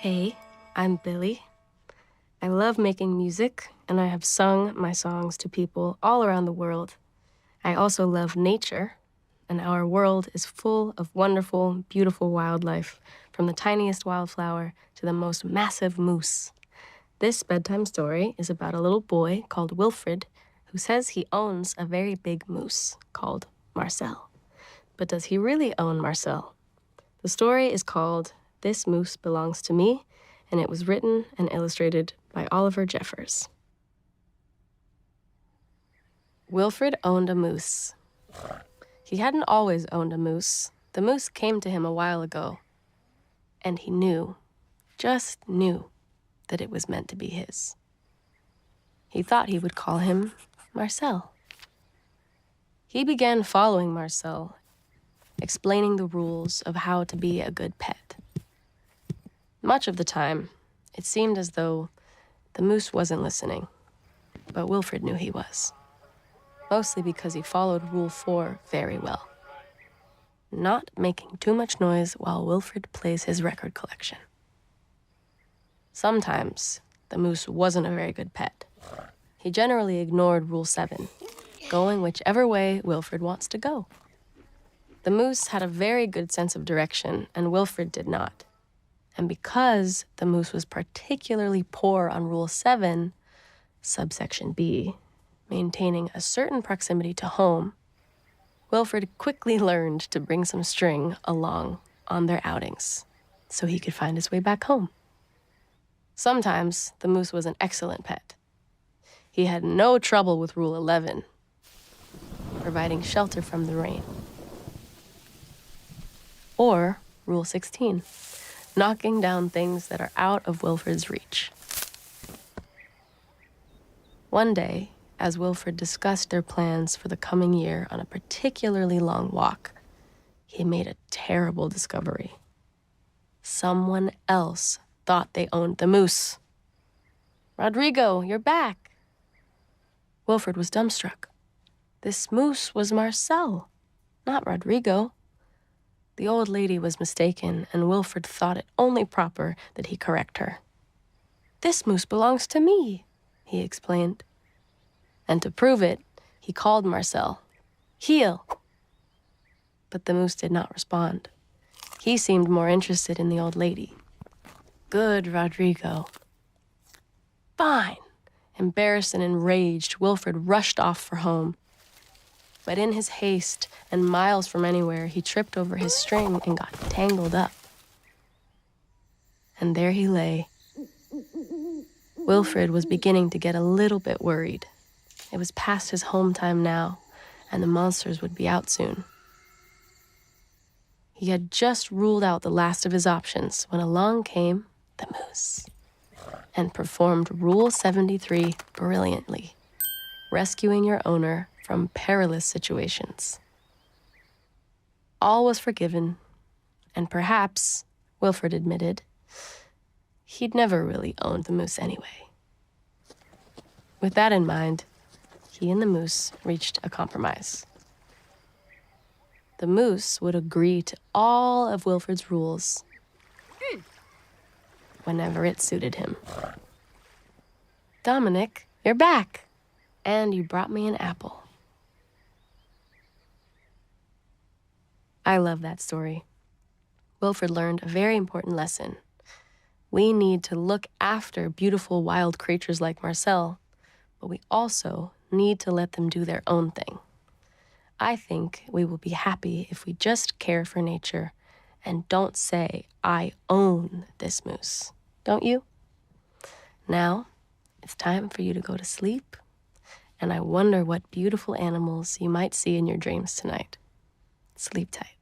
Hey, I'm Billy. I love making music, and I have sung my songs to people all around the world. I also love nature, and our world is full of wonderful, beautiful wildlife, from the tiniest wildflower to the most massive moose. This bedtime story is about a little boy called Wilfred who says he owns a very big moose called Marcel. But does he really own Marcel? The story is called This Moose Belongs to Me, and it was written and illustrated by Oliver Jeffers. Wilfred owned a moose. He hadn't always owned a moose. The moose came to him a while ago, and he knew, just knew, that it was meant to be his. He thought he would call him Marcel. He began following Marcel, explaining the rules of how to be a good pet. Much of the time, it seemed as though the moose wasn't listening, but Wilfred knew he was, mostly because he followed Rule 4 very well. Not making too much noise while Wilfred plays his record collection. Sometimes, the moose wasn't a very good pet. He generally ignored Rule 7, going whichever way Wilfred wants to go. The moose had a very good sense of direction, and Wilfred did not. And because the moose was particularly poor on Rule 7, subsection B, maintaining a certain proximity to home, Wilfred quickly learned to bring some string along on their outings so he could find his way back home. Sometimes the moose was an excellent pet. He had no trouble with Rule 11, providing shelter from the rain. Or Rule 16, knocking down things that are out of Wilfred's reach. One day, as Wilfred discussed their plans for the coming year on a particularly long walk, he made a terrible discovery. Someone else thought they owned the moose. "Rodrigo, you're back." Wilfred was dumbstruck. This moose was Marcel, not Rodrigo. The old lady was mistaken, and Wilfred thought it only proper that he correct her. "This moose belongs to me," he explained. And to prove it, he called Marcel, "Heel." But the moose did not respond. He seemed more interested in the old lady. "Good, Rodrigo." "Fine." Embarrassed and enraged, Wilfred rushed off for home. But in his haste, and miles from anywhere, he tripped over his string and got tangled up. And there he lay. Wilfred was beginning to get a little bit worried. It was past his home time now, and the monsters would be out soon. He had just ruled out the last of his options when along came the moose and performed Rule 73 brilliantly, rescuing your owner from perilous situations. All was forgiven, and perhaps, Wilfred admitted, he'd never really owned the moose anyway. With that in mind, he and the moose reached a compromise. The moose would agree to all of Wilfred's rules whenever it suited him. "Dominic, you're back, and you brought me an apple." I love that story. Wilfred learned a very important lesson. We need to look after beautiful wild creatures like Marcel, but we also need to let them do their own thing. I think we will be happy if we just care for nature and don't say, "I own this moose." Don't you? Now, it's time for you to go to sleep, and I wonder what beautiful animals you might see in your dreams tonight. Sleep tight.